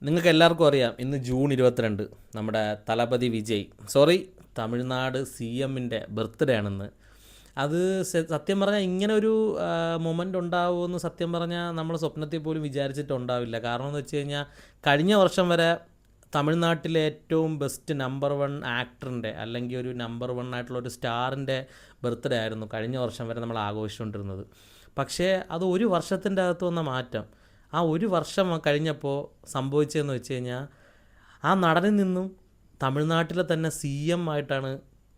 നിങ്ങൾക്ക് എല്ലാവർക്കും അറിയാം ഇന്ന് ജൂൺ 22 നമ്മുടെ തലപതി വിജയ് തമിഴ്നാട് സി എമ്മിൻ്റെ ബർത്ത്ഡേ ആണെന്ന്. അത് സത്യം പറഞ്ഞാൽ ഇങ്ങനെ ഒരു മൊമെൻ്റ് ഉണ്ടാവുമെന്ന് സത്യം പറഞ്ഞാൽ നമ്മൾ സ്വപ്നത്തിൽ പോലും വിചാരിച്ചിട്ടുണ്ടാവില്ല. കാരണം എന്ന് വെച്ച് കഴിഞ്ഞാൽ കഴിഞ്ഞ വർഷം വരെ തമിഴ്നാട്ടിലെ ഏറ്റവും ബെസ്റ്റ് നമ്പർ വൺ ആക്ടറിൻ്റെ അല്ലെങ്കിൽ ഒരു നമ്പർ വൺ ആയിട്ടുള്ള ഒരു സ്റ്റാറിൻ്റെ ബർത്ത്ഡേ ആയിരുന്നു കഴിഞ്ഞ വർഷം വരെ നമ്മൾ ആഘോഷിച്ചുകൊണ്ടിരുന്നത്. പക്ഷേ അത് ഒരു വർഷത്തിൻ്റെ അകത്ത് വന്ന മാറ്റം, ആ ഒരു വർഷം കഴിഞ്ഞപ്പോൾ സംഭവിച്ചതെന്ന് വെച്ച് കഴിഞ്ഞാൽ ആ നടനിൽ നിന്നും തമിഴ്നാട്ടിലെ തന്നെ സി എം ആയിട്ടാണ്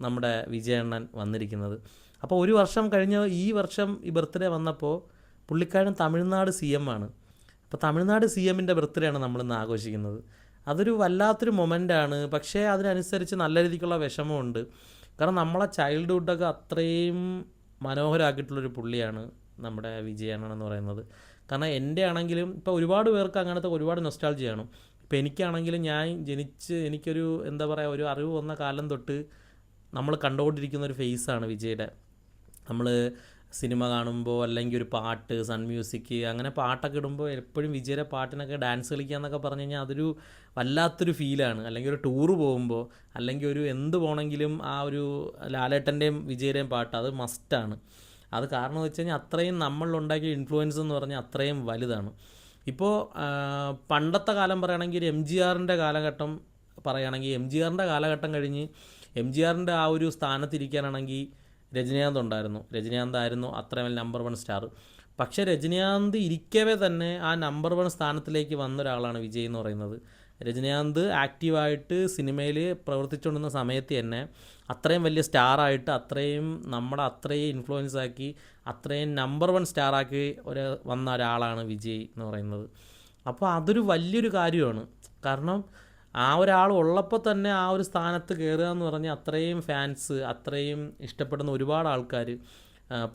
നമ്മുടെ വിജയണ്ണൻ വന്നിരിക്കുന്നത്. അപ്പോൾ ഒരു വർഷം കഴിഞ്ഞ ഈ വർഷം ഈ ബർത്ത്ഡേ വന്നപ്പോൾ പുള്ളിക്കാരൻ തമിഴ്നാട് സി എം ആണ്. അപ്പോൾ തമിഴ്നാട് സി എമ്മിൻ്റെ ബർത്ത്ഡേ ആണ് നമ്മളിന്ന് ആഘോഷിക്കുന്നത്. അതൊരു വല്ലാത്തൊരു മൊമെൻ്റാണ്. പക്ഷേ അതിനനുസരിച്ച് നല്ല രീതിക്കുള്ള വിഷമമുണ്ട്. കാരണം നമ്മളെ ചൈൽഡ്ഹുഡൊക്കെ അത്രയും മനോഹരമാക്കിയിട്ടുള്ളൊരു പുള്ളിയാണ് നമ്മുടെ വിജയണ്ണൻ എന്ന് പറയുന്നത്. കാരണം എൻ്റെ ആണെങ്കിലും ഇപ്പോൾ ഒരുപാട് പേർക്ക് അങ്ങനത്തെ ഒരുപാട് നൊസ്റ്റാൾജിയാണ്. ഇപ്പോൾ എനിക്കാണെങ്കിലും ഞാൻ എനിക്കൊരു എന്താ പറയുക, ഒരു അറിവ് വന്ന കാലം തൊട്ട് നമ്മൾ കണ്ടുകൊണ്ടിരിക്കുന്ന ഒരു ഫേസാണ് വിജയുടെ. നമ്മൾ സിനിമ കാണുമ്പോൾ അല്ലെങ്കിൽ ഒരു പാട്ട്, സൺ മ്യൂസിക് അങ്ങനെ പാട്ടൊക്കെ ഇടുമ്പോൾ എപ്പോഴും വിജയുടെ പാട്ടിനൊക്കെ ഡാൻസ് കളിക്കുക എന്നൊക്കെ പറഞ്ഞു കഴിഞ്ഞാൽ അതൊരു വല്ലാത്തൊരു ഫീലാണ്. അല്ലെങ്കിൽ ഒരു ടൂറ് പോകുമ്പോൾ അല്ലെങ്കിൽ ഒരു എന്ത് പോകണമെങ്കിലും ആ ഒരു ലാലേട്ടൻ്റെയും വിജയുടെയും പാട്ട് അത് മസ്റ്റാണ്. അത് കാരണം എന്ന് വെച്ച് കഴിഞ്ഞാൽ അത്രയും നമ്മളിലുണ്ടാക്കിയ ഇൻഫ്ലുവൻസ് എന്ന് പറഞ്ഞാൽ അത്രയും വലുതാണ്. ഇപ്പോൾ പണ്ടത്തെ കാലം പറയുകയാണെങ്കിൽ എം ജി ആറിൻ്റെ കാലഘട്ടം പറയുകയാണെങ്കിൽ എം ജി ആറിൻ്റെ കാലഘട്ടം കഴിഞ്ഞ് എം ജി ആറിൻ്റെ ആ ഒരു സ്ഥാനത്തിരിക്കാനാണെങ്കിൽ രജനീകാന്ത് ആയിരുന്നു അത്രയും നമ്പർ വൺ സ്റ്റാർ. പക്ഷേ രജനീകാന്ത് ഇരിക്കവേ തന്നെ ആ നമ്പർ വൺ സ്ഥാനത്തിലേക്ക് വന്ന ഒരാളാണ് വിജയ് എന്ന് പറയുന്നത്. രജനീകാന്ത് ആക്റ്റീവായിട്ട് സിനിമയിൽ പ്രവർത്തിച്ചുകൊണ്ടിരുന്ന സമയത്ത് തന്നെ അത്രയും വലിയ സ്റ്റാറായിട്ട് അത്രയും ഇൻഫ്ലുവൻസ് ആക്കി അത്രയും നമ്പർ വൺ സ്റ്റാറാക്കി വന്ന ഒരാളാണ് വിജയ് എന്ന് പറയുന്നത്. അപ്പോൾ അതൊരു വലിയൊരു കാര്യമാണ്. കാരണം ആ ഒരാൾ ഉള്ളപ്പോൾ തന്നെ ആ ഒരു സ്ഥാനത്ത് കയറുക എന്ന് പറഞ്ഞാൽ അത്രയും ഫാൻസ്, അത്രയും ഇഷ്ടപ്പെടുന്ന ഒരുപാട് ആൾക്കാർ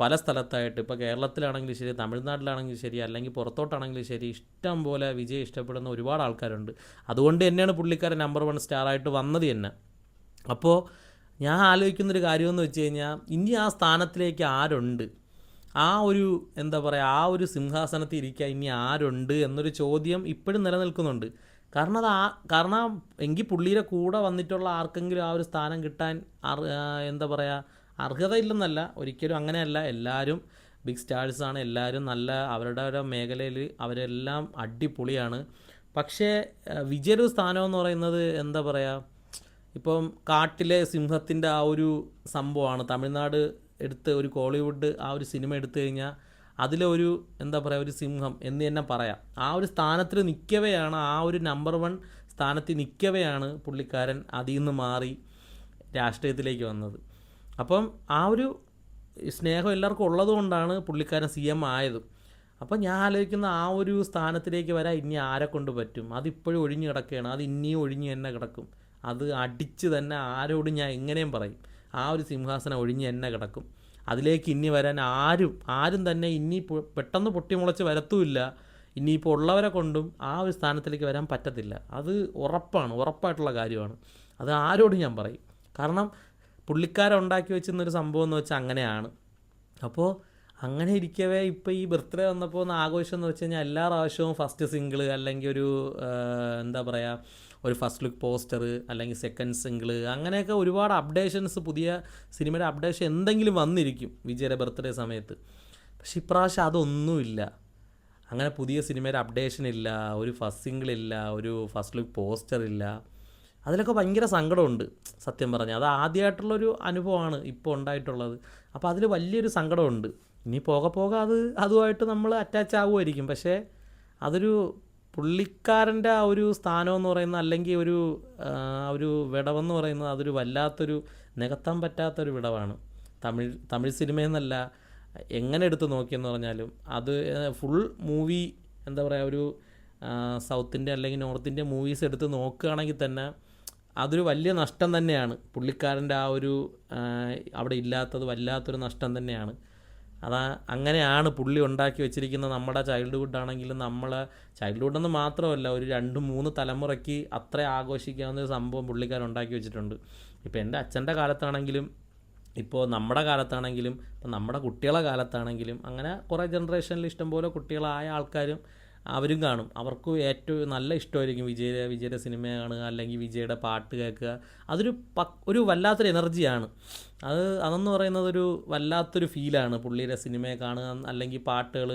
പല സ്ഥലത്തായിട്ട്, ഇപ്പോൾ കേരളത്തിലാണെങ്കിലും ശരി, തമിഴ്നാട്ടിലാണെങ്കിലും ശരി, അല്ലെങ്കിൽ പുറത്തോട്ടാണെങ്കിലും ശരി, ഇഷ്ടം പോലെ വിജയ് ഇഷ്ടപ്പെടുന്ന ഒരുപാട് ആൾക്കാരുണ്ട്. അതുകൊണ്ട് തന്നെയാണ് പുള്ളിക്കാരൻ നമ്പർ വൺ സ്റ്റാറായിട്ട് വന്നത് തന്നെ. അപ്പോൾ ഞാൻ ആലോചിക്കുന്നൊരു കാര്യമെന്ന് വെച്ച് കഴിഞ്ഞാൽ ഇനി ആ സ്ഥാനത്തിലേക്ക് ആരുണ്ട്, ആ ഒരു എന്താ പറയുക, ആ ഒരു സിംഹാസനത്തിൽ ഇരിക്കാൻ ഇനി ആരുണ്ട് എന്നൊരു ചോദ്യം ഇപ്പോഴും നിലനിൽക്കുന്നുണ്ട്. കാരണം എങ്കിൽ പുള്ളിയുടെ കൂടെ വന്നിട്ടുള്ള ആർക്കെങ്കിലും ആ ഒരു സ്ഥാനം കിട്ടാൻ എന്താ പറയുക, അർഹതയില്ലെന്നല്ല, ഒരിക്കലും അങ്ങനെയല്ല. എല്ലാവരും ബിഗ് സ്റ്റാഴ്സാണ്, എല്ലാവരും നല്ല അവരുടെ മേഖലയിൽ അവരെല്ലാം അടിപൊളിയാണ്. പക്ഷേ വിജയൊരു സ്ഥാനം എന്ന് പറയുന്നത് എന്താ പറയുക, ഇപ്പം കാട്ടിലെ സിംഹത്തിൻ്റെ ആ ഒരു സംഭവമാണ്. തമിഴ്നാട് എടുത്ത് ഒരു കോളിവുഡ് ആ ഒരു സിനിമ എടുത്തു കഴിഞ്ഞാൽ അതിലൊരു എന്താ പറയുക, ഒരു സിംഹം എന്ന് തന്നെ പറയാം. ആ ഒരു സ്ഥാനത്തിൽ നിൽക്കവെയാണ്, ആ ഒരു നമ്പർ വൺ സ്ഥാനത്തിൽ നിൽക്കവെയാണ് പുള്ളിക്കാരൻ അതിൽ നിന്ന് മാറി രാഷ്ട്രീയത്തിലേക്ക് വന്നത്. അപ്പം ആ ഒരു സ്നേഹം എല്ലാവർക്കും ഉള്ളതുകൊണ്ടാണ് പുള്ളിക്കാരൻ സി എം ആയത്. അപ്പം ഞാൻ ആലോചിക്കുന്ന ആ ഒരു സ്ഥാനത്തിലേക്ക് വരാൻ ഇനി ആരെ കൊണ്ട് പറ്റും? അതിപ്പോഴും ഒഴിഞ്ഞു കിടക്കുകയാണ്. അത് ഇനിയും ഒഴിഞ്ഞു തന്നെ കിടക്കും. അത് അടിച്ച് തന്നെ ആരോടും ഞാൻ എങ്ങനെയും പറയും, ആ ഒരു സിംഹാസനം ഒഴിഞ്ഞ് തന്നെ കിടക്കും. അതിലേക്ക് ഇനി വരാൻ ആരും തന്നെ ഇനി പെട്ടെന്ന് പൊട്ടിമുളച്ച് വരത്തുമില്ല. ഇനിയിപ്പോൾ ഉള്ളവരെ കൊണ്ടും ആ ഒരു സ്ഥാനത്തിലേക്ക് വരാൻ പറ്റത്തില്ല. അത് ഉറപ്പായിട്ടുള്ള കാര്യമാണ്. അത് ആരോടും ഞാൻ പറയും. കാരണം പുള്ളിക്കാരൻ ഉണ്ടാക്കി വെച്ചിരുന്നൊരു സംഭവം എന്ന് വെച്ചാൽ അങ്ങനെയാണ്. അപ്പോൾ അങ്ങനെ ഇരിക്കവേ ഇപ്പോൾ ഈ ബർത്ത്ഡേ വന്നപ്പോൾ ഒന്ന് ആഘോഷം എന്ന് വെച്ച് കഴിഞ്ഞാൽ എല്ലാ പ്രാവശ്യവും ഫസ്റ്റ് സിംഗിള് അല്ലെങ്കിൽ ഒരു എന്താ പറയുക, ഒരു ഫസ്റ്റ് ലുക്ക് പോസ്റ്റർ അല്ലെങ്കിൽ സെക്കൻഡ് സിംഗിള്, അങ്ങനെയൊക്കെ ഒരുപാട് അപ്ഡേഷൻസ്, പുതിയ സിനിമയുടെ അപ്ഡേഷൻ എന്തെങ്കിലും വന്നിരിക്കും വിജയുടെ ബർത്ത്ഡേ സമയത്ത്. പക്ഷേ ഇപ്രാവശ്യം അതൊന്നുമില്ല. അങ്ങനെ പുതിയ സിനിമയുടെ അപ്ഡേഷൻ ഇല്ല, ഒരു ഫസ്റ്റ് സിംഗിളില്ല, ഒരു ഫസ്റ്റ് ലുക്ക് പോസ്റ്റർ ഇല്ല. അതിലൊക്കെ ഭയങ്കര സങ്കടമുണ്ട് സത്യം പറഞ്ഞാൽ. അത് ആദ്യമായിട്ടുള്ളൊരു അനുഭവമാണ് ഇപ്പോൾ ഉണ്ടായിട്ടുള്ളത്. അപ്പോൾ അതിൽ വലിയൊരു സങ്കടമുണ്ട്. ഇനി പോകെ അതുമായിട്ട് നമ്മൾ അറ്റാച്ച് ആകുമായിരിക്കും. പക്ഷേ അതൊരു പുള്ളിക്കാരൻ്റെ ആ ഒരു സ്ഥാനമെന്ന് പറയുന്നത്, അല്ലെങ്കിൽ ഒരു വിടവെന്ന് പറയുന്നത്, അതൊരു വല്ലാത്തൊരു നികത്താൻ പറ്റാത്തൊരു വിടവാണ്. തമിഴ് സിനിമയെന്നല്ല, എങ്ങനെ എടുത്ത് നോക്കിയെന്ന് പറഞ്ഞാലും അത് ഫുൾ മൂവി എന്താ പറയുക, ഒരു സൗത്ത് ഇന്ത്യ അല്ലെങ്കിൽ നോർത്ത് ഇന്ത്യ മൂവീസ് എടുത്ത് നോക്കുകയാണെങ്കിൽ തന്നെ അതൊരു വലിയ നഷ്ടം തന്നെയാണ്. പുള്ളിക്കാരൻ്റെ ആ ഒരു അവിടെ ഇല്ലാത്തത് വല്ലാത്തൊരു നഷ്ടം തന്നെയാണ്. അങ്ങനെയാണ് പുള്ളി ഉണ്ടാക്കി വെച്ചിരിക്കുന്ന നമ്മുടെ ചൈൽഡ്ഹുഡ് ആണെങ്കിലും, നമ്മളെ ചൈൽഡ്ഹുഡെന്ന് മാത്രമല്ല, ഒരു 2-3 തലമുറയ്ക്ക് അത്ര ആഘോഷിക്കാവുന്ന ഒരു സംഭവം പുള്ളിക്കാരൻ ഉണ്ടാക്കി വെച്ചിട്ടുണ്ട്. ഇപ്പോൾ എൻ്റെ അച്ഛൻ്റെ കാലത്താണെങ്കിലും, ഇപ്പോൾ നമ്മുടെ കാലത്താണെങ്കിലും, ഇപ്പോൾ നമ്മുടെ കുട്ടികളെ കാലത്താണെങ്കിലും, അങ്ങനെ കുറേ ജനറേഷനിൽ ഇഷ്ടംപോലെ കുട്ടികളായ ആൾക്കാരും അവരും കാണും. അവർക്ക് ഏറ്റവും നല്ല ഇഷ്ടമായിരിക്കും വിജയുടെ സിനിമ കാണുക, അല്ലെങ്കിൽ വിജയുടെ പാട്ട് കേൾക്കുക. അതൊരു ഒരു വല്ലാത്തൊരു എനർജിയാണ്. അതെന്ന് പറയുന്നത് ഒരു വല്ലാത്തൊരു ഫീലാണ്. പുള്ളിയുടെ സിനിമയെ കാണുക, അല്ലെങ്കിൽ പാട്ടുകൾ,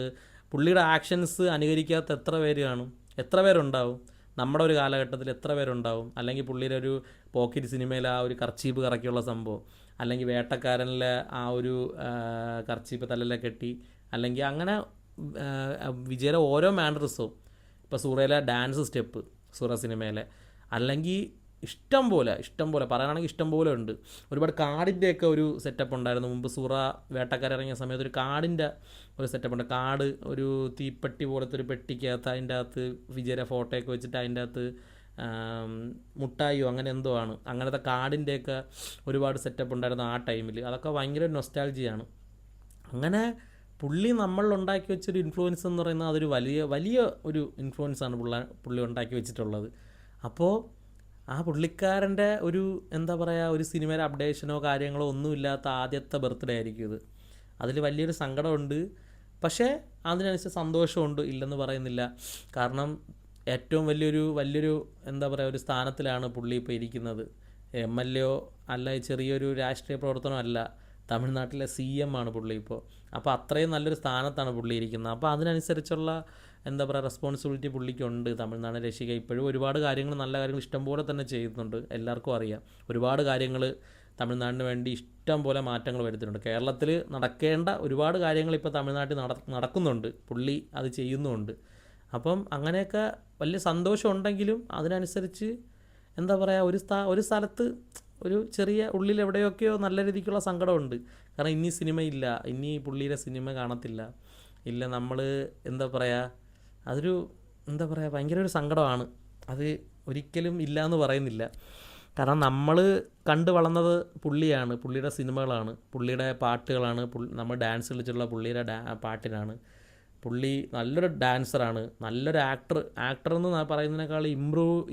പുള്ളിയുടെ ആക്ഷൻസ് അനുകരിക്കാത്ത എത്ര പേര് കാണും, എത്ര പേരുണ്ടാവും നമ്മുടെ ഒരു കാലഘട്ടത്തിൽ, എത്ര പേരുണ്ടാവും. അല്ലെങ്കിൽ പുള്ളിയുടെ ഒരു പോക്കറ്റ് സിനിമയിൽ ആ ഒരു കർച്ചീപ്പ് കറക്കിയുള്ള സംഭവം, അല്ലെങ്കിൽ വേട്ടക്കാരനിലെ ആ ഒരു കർച്ചീപ്പ് തലയിലെ കെട്ടി, അല്ലെങ്കിൽ അങ്ങനെ വിജയുടെ ഓരോ മാനറിസവും, ഇപ്പോൾ സൂറയിലെ ഡാൻസ് സ്റ്റെപ്പ്, സൂറ സിനിമയിലെ, അല്ലെങ്കിൽ ഇഷ്ടം പോലെ പറയുകയാണെങ്കിൽ ഇഷ്ടം പോലെ ഉണ്ട്. ഒരുപാട് കാടിൻ്റെയൊക്കെ ഒരു സെറ്റപ്പ് ഉണ്ടായിരുന്നു മുമ്പ്. സൂറ വേട്ടക്കാരിറങ്ങിയ സമയത്ത് ഒരു കാടിൻ്റെ ഒരു സെറ്റപ്പ് ഉണ്ട്. കാട് ഒരു തീപ്പെട്ടി പോലത്തെ ഒരു പെട്ടിക്കകത്ത്, അതിൻ്റെ അകത്ത് വിജയുടെ ഫോട്ടോയൊക്കെ വെച്ചിട്ട് അതിൻ്റെ അകത്ത് മുട്ടായിയോ അങ്ങനെ എന്തോ ആണ്, അങ്ങനത്തെ കാടിൻ്റെയൊക്കെ ഒരുപാട് സെറ്റപ്പ് ഉണ്ടായിരുന്നു ആ ടൈമിൽ. അതൊക്കെ ഭയങ്കര നൊസ്റ്റാൾജിയാണ്. അങ്ങനെ പുള്ളി നമ്മളിലുണ്ടാക്കി വെച്ചൊരു ഇൻഫ്ലുവൻസ് എന്ന് പറയുന്നത് അതൊരു വലിയ ഒരു ഇൻഫ്ലുവൻസാണ് പുള്ളി ഉണ്ടാക്കി വെച്ചിട്ടുള്ളത്. അപ്പോൾ ആ പുള്ളിക്കാരൻ്റെ ഒരു എന്താ പറയുക, ഒരു സിനിമയുടെ അപ്ഡേഷനോ കാര്യങ്ങളോ ഒന്നുമില്ലാത്ത ആദ്യത്തെ ബർത്ത്ഡേ ആയിരിക്കും ഇത്. അതിൽ വലിയൊരു സങ്കടമുണ്ട്, പക്ഷേ അതിനനുസരിച്ച് സന്തോഷമുണ്ട്, ഇല്ലെന്ന് പറയുന്നില്ല. കാരണം ഏറ്റവും വലിയൊരു എന്താ പറയുക, ഒരു സ്ഥാനത്തിലാണ് പുള്ളി ഇപ്പോൾ ഇരിക്കുന്നത്. MLA അല്ല, ചെറിയൊരു രാഷ്ട്രീയ പ്രവർത്തനമല്ല, തമിഴ്നാട്ടിലെ CM ആണ് പുള്ളി ഇപ്പോൾ. അപ്പോൾ അത്രയും നല്ലൊരു സ്ഥാനത്താണ് പുള്ളി ഇരിക്കുന്നത്. അപ്പോൾ അതിനനുസരിച്ചുള്ള എന്താ പറയുക റെസ്പോൺസിബിലിറ്റി പുള്ളിക്കുണ്ട്. തമിഴ്നാടിനെ രക്ഷിക്കുക ഇപ്പോഴും ഒരുപാട് കാര്യങ്ങൾ, നല്ല കാര്യങ്ങൾ ഇഷ്ടംപോലെ തന്നെ ചെയ്യുന്നുണ്ട്, എല്ലാവർക്കും അറിയാം. ഒരുപാട് കാര്യങ്ങൾ തമിഴ്നാടിന് വേണ്ടി ഇഷ്ടം പോലെ മാറ്റങ്ങൾ വരുത്തിയിട്ടുണ്ട്. കേരളത്തിൽ നടക്കേണ്ട ഒരുപാട് കാര്യങ്ങൾ ഇപ്പോൾ തമിഴ്നാട്ടിൽ നടക്കുന്നുണ്ട്, പുള്ളി അത് ചെയ്യുന്നുമുണ്ട്. അപ്പം അങ്ങനെയൊക്കെ വലിയ സന്തോഷമുണ്ടെങ്കിലും അതിനനുസരിച്ച് എന്താ പറയുക, ഒരു സ്ഥലത്ത് ഒരു ചെറിയ ഉള്ളിൽ എവിടെയൊക്കെയോ നല്ല രീതിക്കുള്ള സങ്കടമുണ്ട്. കാരണം ഇനി സിനിമയില്ല, ഇനി പുള്ളിയുടെ സിനിമ കാണത്തില്ല, ഇല്ല നമ്മൾ എന്താ പറയുക, അതൊരു എന്താ പറയുക ഭയങ്കര ഒരു സങ്കടമാണ്. അത് ഒരിക്കലും ഇല്ല എന്ന് പറയുന്നില്ല. കാരണം നമ്മൾ കണ്ടു വളർന്നത് പുള്ളിയാണ്, പുള്ളിയുടെ സിനിമകളാണ്, പുള്ളിയുടെ പാട്ടുകളാണ്, നമ്മൾ ഡാൻസ് കളിച്ചുള്ള പുള്ളിയുടെ പാട്ടിനാണ്. പുള്ളി നല്ലൊരു ഡാൻസറാണ്, നല്ലൊരു ആക്ടർ എന്ന് പറയുന്നതിനേക്കാൾ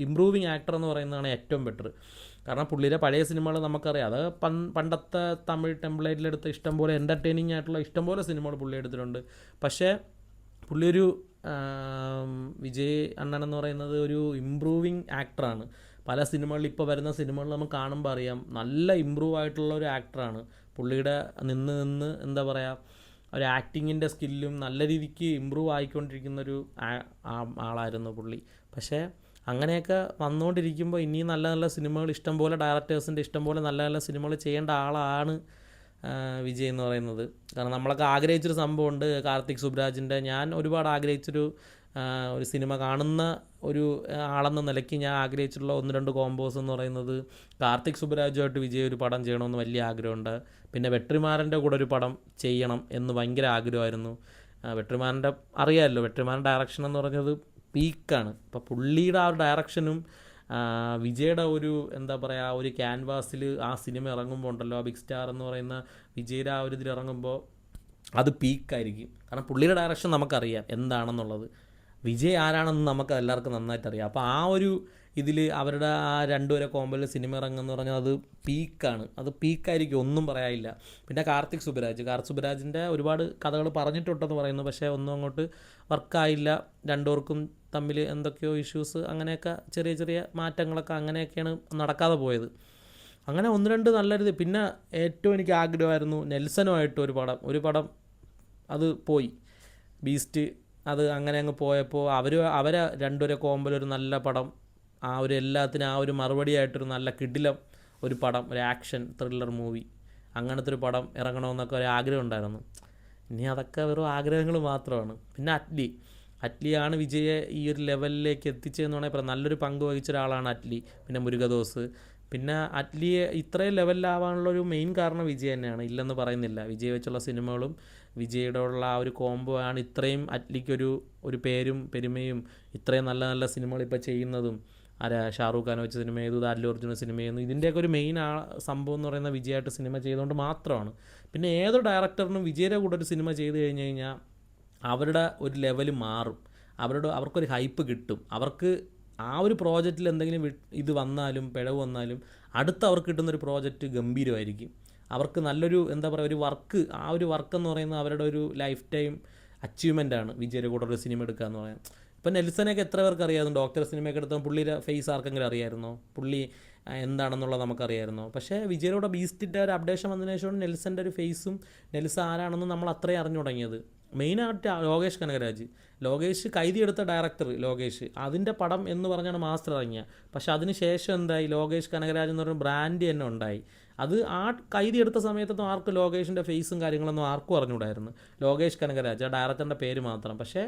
ഇമ്പ്രൂവിങ് ആക്ടർ എന്ന് പറയുന്നതാണ് ഏറ്റവും ബെറ്റർ. കാരണം പുള്ളിയുടെ പഴയ സിനിമകൾ നമുക്കറിയാം, അത് പണ്ടത്തെ തമിഴ് ടെംപ്ലേറ്റിലെടുത്ത് ഇഷ്ടംപോലെ എൻ്റർടൈനിങ് ആയിട്ടുള്ള ഇഷ്ടംപോലെ സിനിമകൾ പുള്ളി എടുത്തിട്ടുണ്ട്. പക്ഷേ പുള്ളിയൊരു വിജയ് അണ്ണൻ എന്ന് പറയുന്നത് ഒരു ഇമ്പ്രൂവിങ് ആക്ടറാണ്. പല സിനിമകളിൽ ഇപ്പോൾ വരുന്ന സിനിമകൾ നമുക്ക് കാണുമ്പോൾ അറിയാം, നല്ല ഇമ്പ്രൂവ് ആയിട്ടുള്ള ഒരു ആക്ടറാണ്. പുള്ളിയുടെ നിന്ന് എന്താ പറയുക, ഒരു ആക്ടിങ്ങിൻ്റെ സ്കില്ലും നല്ല രീതിക്ക് ഇമ്പ്രൂവ് ആയിക്കൊണ്ടിരിക്കുന്നൊരു ആളായിരുന്നു പുള്ളി. പക്ഷേ അങ്ങനെയൊക്കെ വന്നുകൊണ്ടിരിക്കുമ്പോൾ ഇനിയും നല്ല നല്ല സിനിമകൾ, ഇഷ്ടംപോലെ ഡയറക്ടേഴ്സിൻ്റെ ഇഷ്ടംപോലെ നല്ല നല്ല സിനിമകൾ ചെയ്യേണ്ട ആളാണ് വിജയ് എന്ന് പറയുന്നത്. കാരണം നമ്മളൊക്കെ ആഗ്രഹിച്ചൊരു സംഭവമുണ്ട്, കാർത്തിക് സുബ്രാജിൻ്റെ. ഞാൻ ഒരുപാട് ആഗ്രഹിച്ചൊരു സിനിമ കാണുന്ന ഒരു ആളെന്ന നിലയ്ക്ക് ഞാൻ ആഗ്രഹിച്ചിട്ടുള്ള 1-2 കോമ്പോസ് എന്ന് പറയുന്നത്, കാർത്തിക് സുബ്രാജുമായിട്ട് വിജയ് ഒരു പടം ചെയ്യണമെന്ന് വലിയ ആഗ്രഹമുണ്ട്. പിന്നെ വെട്രിമാരൻ്റെ കൂടെ ഒരു പടം ചെയ്യണം എന്ന് ഭയങ്കര ആഗ്രഹമായിരുന്നു. വെട്രിമാരൻ്റെ അറിയാമല്ലോ, വെട്രിമാരൻ ഡയറക്ഷൻ എന്ന് പറഞ്ഞത് പീക്കാണ്. അപ്പോൾ പുള്ളിയുടെ ആ ഒരു ഡയറക്ഷനും വിജയുടെ ഒരു എന്താ പറയുക, ഒരു ക്യാൻവാസിൽ ആ സിനിമ ഇറങ്ങുമ്പോൾ ഉണ്ടല്ലോ, ബിഗ് സ്റ്റാർ എന്ന് പറയുന്ന വിജയുടെ ആ ഒരു ഇതിൽ ഇറങ്ങുമ്പോൾ അത് പീക്കായിരിക്കും. കാരണം പുള്ളിയുടെ ഡയറക്ഷൻ നമുക്കറിയാം എന്താണെന്നുള്ളത്, വിജയ് ആരാണെന്ന് നമുക്ക് എല്ലാവർക്കും നന്നായിട്ട് അറിയാം. അപ്പോൾ ആ ഒരു ഇതിൽ അവരുടെ ആ 2 വരെ കോമ്പയിൽ സിനിമ ഇറങ്ങുമെന്ന് പറഞ്ഞാൽ അത് പീക്കാണ്, അത് പീക്കായിരിക്കും, ഒന്നും പറയാനില്ല. പിന്നെ കാർത്തിക് സുബ്രാജിൻ്റെ ഒരുപാട് കഥകൾ പറഞ്ഞിട്ടുണ്ടെന്ന് പറയുന്നു, പക്ഷേ ഒന്നും അങ്ങോട്ട് വർക്കായില്ല. രണ്ടുപേർക്കും തമ്മിൽ എന്തൊക്കെയോ ഇഷ്യൂസ്, അങ്ങനെയൊക്കെ ചെറിയ ചെറിയ മാറ്റങ്ങളൊക്കെ അങ്ങനെയൊക്കെയാണ് നടക്കാതെ പോയത്. അങ്ങനെ 1-2 നല്ലൊരിത്. പിന്നെ ഏറ്റവും എനിക്ക് ആഗ്രഹമായിരുന്നു നെൽസനുമായിട്ട് ഒരു പടം അത് പോയി, ബീസ്റ്റ്. അത് അങ്ങനെ അങ്ങ് പോയപ്പോൾ അവരെ 2 വരെ കോമ്പിൽ ഒരു നല്ല പടം, ആ ഒരു എല്ലാത്തിനും ആ ഒരു മറുപടിയായിട്ടൊരു നല്ല കിടിലം ഒരു പടം, ഒരു ആക്ഷൻ ത്രില്ലർ മൂവി, അങ്ങനത്തെ ഒരു പടം ഇറങ്ങണമെന്നൊക്കെ ഒരു ആഗ്രഹം ഉണ്ടായിരുന്നു. ഇനി അതൊക്കെ വെറും ആഗ്രഹങ്ങൾ മാത്രമാണ്. പിന്നെ അറ്റ്ലിയാണ് വിജയെ ഈ ഒരു ലെവലിലേക്ക് എത്തിച്ചതെന്ന് വേണമെങ്കിൽ നല്ലൊരു പങ്ക് വഹിച്ച ഒരാളാണ് അറ്റ്ലി. പിന്നെ മുരുകദോസ്. പിന്നെ അറ്റ്ലിയെ ഇത്രയും ലെവലിലാവാനുള്ളൊരു മെയിൻ കാരണം വിജയ് തന്നെയാണ്, ഇല്ലെന്ന് പറയുന്നില്ല. വിജയ് വെച്ചുള്ള സിനിമകളും വിജയുടെ ഉള്ള ആ ഒരു കോംബോ ആണ് ഇത്രയും അറ്റ്ലിക്കൊരു പേരും പെരുമയും, ഇത്രയും നല്ല നല്ല സിനിമകൾ ഇപ്പോൾ ചെയ്യുന്നതും. ഷാറൂഖ് ഖാൻ വെച്ച സിനിമ ചെയ്തു, അല്ലു അർജുന സിനിമ ചെയ്യുന്നു. ഇതിൻ്റെയൊക്കെ ഒരു മെയിൻ സംഭവം എന്ന് പറയുന്നത് വിജയായിട്ട് സിനിമ ചെയ്തുകൊണ്ട് മാത്രമാണ്. പിന്നെ ഏതൊരു ഡയറക്ടറിനും വിജയുടെ കൂടെ ഒരു സിനിമ ചെയ്ത് കഴിഞ്ഞ് കഴിഞ്ഞാൽ അവരുടെ ഒരു ലെവൽ മാറും, അവർക്കൊരു ഹൈപ്പ് കിട്ടും. അവർക്ക് ആ ഒരു പ്രോജക്റ്റിൽ എന്തെങ്കിലും ഇത് വന്നാലും പിഴവ് വന്നാലും അടുത്ത് അവർക്ക് കിട്ടുന്നൊരു പ്രോജക്റ്റ് ഗംഭീരമായിരിക്കും. അവർക്ക് നല്ലൊരു എന്താ പറയുക, ഒരു വർക്ക്, ആ ഒരു വർക്ക് എന്ന് പറയുന്നത് അവരുടെ ഒരു ലൈഫ് ടൈം അച്ചീവ്മെൻ്റാണ് വിജയുടെ കൂടെ ഒരു സിനിമ എടുക്കുക എന്ന് പറയാം. ഇപ്പം നെൽസനെയൊക്കെ എത്ര പേർക്ക് അറിയാമായിരുന്നു? ഡോക്ടർ സിനിമയൊക്കെ എടുത്തപ്പോൾ പുള്ളിയുടെ ഫേസ് ആർക്കെങ്കിലും അറിയായിരുന്നോ? പുള്ളി എന്താണെന്നുള്ളത് നമുക്കറിയായിരുന്നോ? പക്ഷേ വിജയുടെ ബീസ്റ്റിൻ്റെ ഒരു അപ്ഡേഷൻ വന്നതിന് ശേഷമാണ് നെൽസൻ്റെ ഒരു ഫേസും നെൽസൺ ആരാണെന്ന് നമ്മൾ അത്രയും അറിഞ്ഞു തുടങ്ങിയത്. മെയിനായിട്ട് ലോകേഷ് കനകരാജ്, ലോകേഷ് കൈതി എടുത്ത ഡയറക്ടർ ലോകേഷ്, അതിൻ്റെ പടം എന്ന് പറഞ്ഞാണ് മാസ്റ്റർ ഇറങ്ങിയ. പക്ഷേ അതിന് ശേഷം എന്തായി? ലോകേഷ് കനകരാജ് എന്ന് പറയുന്ന ബ്രാൻഡ് തന്നെ ഉണ്ടായി. അത് ആ കൈതി എടുത്ത സമയത്തൊന്നും ആർക്കും ലോകേഷിൻ്റെ ഫേസും കാര്യങ്ങളൊന്നും ആർക്കും അറിഞ്ഞുകൂടായിരുന്നു. ലോകേഷ് കനകരാജ് ആ ഡയറക്ടറിൻ്റെ പേര് മാത്രം. പക്ഷേ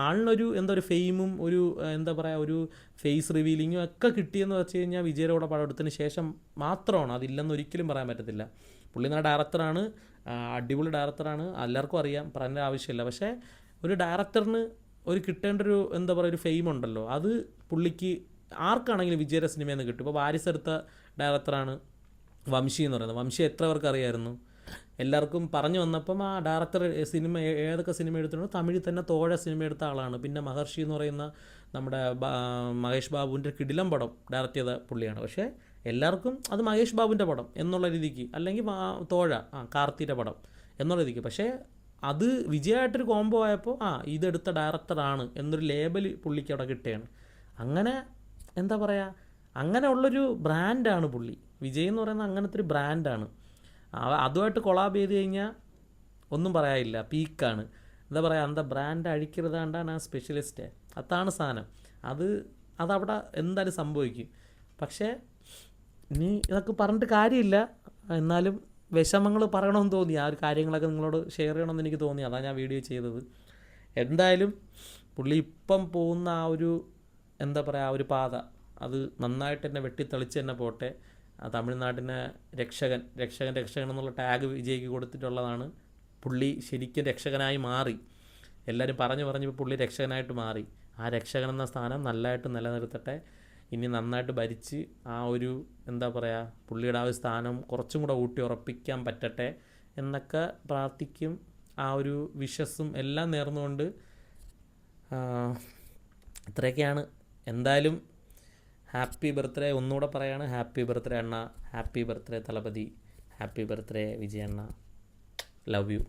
ആളിനൊരു എന്താ ഒരു ഫെയിമും ഒരു എന്താ പറയുക ഒരു ഫേസ് റിവീലിങ്ങും ഒക്കെ കിട്ടിയെന്ന് വെച്ച് കഴിഞ്ഞാൽ വിജയുടെ കൂടെ പടം എടുത്തതിന് ശേഷം മാത്രമാണ്. അതില്ലെന്ന് ഒരിക്കലും പറയാൻ പറ്റത്തില്ല. പുള്ളി നല്ല ഡയറക്ടറാണ്, അടിപൊളി ഡയറക്ടറാണ്, എല്ലാവർക്കും അറിയാം, പറയേണ്ട ആവശ്യമില്ല. പക്ഷേ ഒരു ഡയറക്ടറിന് ഒരു കിട്ടേണ്ട ഒരു എന്താ പറയുക ഒരു ഫെയിം ഉണ്ടല്ലോ, അത് പുള്ളിക്ക് ആർക്കാണെങ്കിലും വിജയുടെ സിനിമയിൽ നിന്ന് കിട്ടും. ഇപ്പോൾ വാരിസ് എടുത്ത ഡയറക്ടറാണ് വംശി എന്ന് പറയുന്നത്. വംശി എത്ര പേർക്ക് അറിയായിരുന്നു? എല്ലാവർക്കും പറഞ്ഞു വന്നപ്പം ആ ഡയറക്ടർ സിനിമ ഏതൊക്കെ സിനിമ എടുത്തിട്ടുണ്ടോ തമിഴിൽ തന്നെ തോഴ സിനിമ എടുത്ത ആളാണ്. പിന്നെ മഹർഷി എന്ന് പറയുന്ന നമ്മുടെ മഹേഷ് ബാബുവിൻ്റെ കിടിലം പടം ഡയറക്റ്റ് ചെയ്ത പുള്ളിയാണ്. പക്ഷേ എല്ലാവർക്കും അത് മഹേഷ് ബാബുവിൻ്റെ പടം എന്നുള്ള രീതിക്ക്, അല്ലെങ്കിൽ തോഴ കാർത്തിയുടെ പടം എന്നുള്ള രീതിക്ക്. പക്ഷേ അത് വിജയമായിട്ടൊരു കോംബോ ആയപ്പോൾ ഇതെടുത്ത ഡയറക്ടറാണ് എന്നൊരു ലേബൽ പുള്ളിക്ക് അവിടെ കിട്ടുകയാണ്. അങ്ങനെ എന്താ പറയുക, അങ്ങനെ ഉള്ളൊരു ബ്രാൻഡാണ് പുള്ളി. വിജയ് എന്ന് പറയുന്നത് അങ്ങനത്തെ ഒരു ബ്രാൻഡാണ്. അതുമായിട്ട് കൊളാബ് ചെയ്ത് കഴിഞ്ഞാൽ ഒന്നും പറയാനില്ല, പീക്കാണ്. എന്താ പറയുക, എന്താ ബ്രാൻഡ് അഴിക്കരുതാണ്ടാണ് ആ സ്പെഷ്യലിസ്റ്റ്. അതാണ് സാധനം. അതവിടെ എന്തായാലും സംഭവിക്കും. പക്ഷേ ഇനി ഇതൊക്കെ പറഞ്ഞിട്ട് കാര്യമില്ല. എന്നാലും വിഷമങ്ങൾ പറയണമെന്ന് തോന്നി, ആ ഒരു കാര്യങ്ങളൊക്കെ നിങ്ങളോട് ഷെയർ ചെയ്യണമെന്ന് എനിക്ക് തോന്നി. അതാണ് ഞാൻ വീഡിയോ ചെയ്തത്. എന്തായാലും പുള്ളി ഇപ്പം പോകുന്ന ആ ഒരു എന്താ പറയുക ആ ഒരു പാത, അത് നന്നായിട്ട് തന്നെ വെട്ടിത്തെളിച്ച് തന്നെ പോട്ടെ. തമിഴ്നാടിനെ രക്ഷകൻ എന്നുള്ള ടാഗ് വിജയ്ക്ക് കൊടുത്തിട്ടുള്ളതാണ്. പുള്ളി ശരിക്കും രക്ഷകനായി മാറി. എല്ലാവരും പറഞ്ഞ് പുള്ളി രക്ഷകനായിട്ട് മാറി. ആ രക്ഷകൻ എന്ന സ്ഥാനം നല്ലതായിട്ട് നിലനിർത്തട്ടെ. ഇനി നന്നായിട്ട് ഭരിച്ച് ആ ഒരു എന്താ പറയുക പുള്ളിയുടെ ആ ഒരു സ്ഥാനം കുറച്ചും കൂടെ ഊട്ടി ഉറപ്പിക്കാൻ പറ്റട്ടെ എന്നൊക്കെ പ്രാർത്ഥിക്കും. ആ ഒരു വിഷസും എല്ലാം നേർന്നുകൊണ്ട് ഇത്രയൊക്കെയാണ്. എന്തായാലും ഹാപ്പി ബർത്ത്ഡേ ഒന്നുകൂടെ പറയാണ്. ഹാപ്പി ബർത്ത്ഡേ അണ്ണ, happy birthday Thalapathy, happy birthday വിജയണ്ണ, ലവ് യു.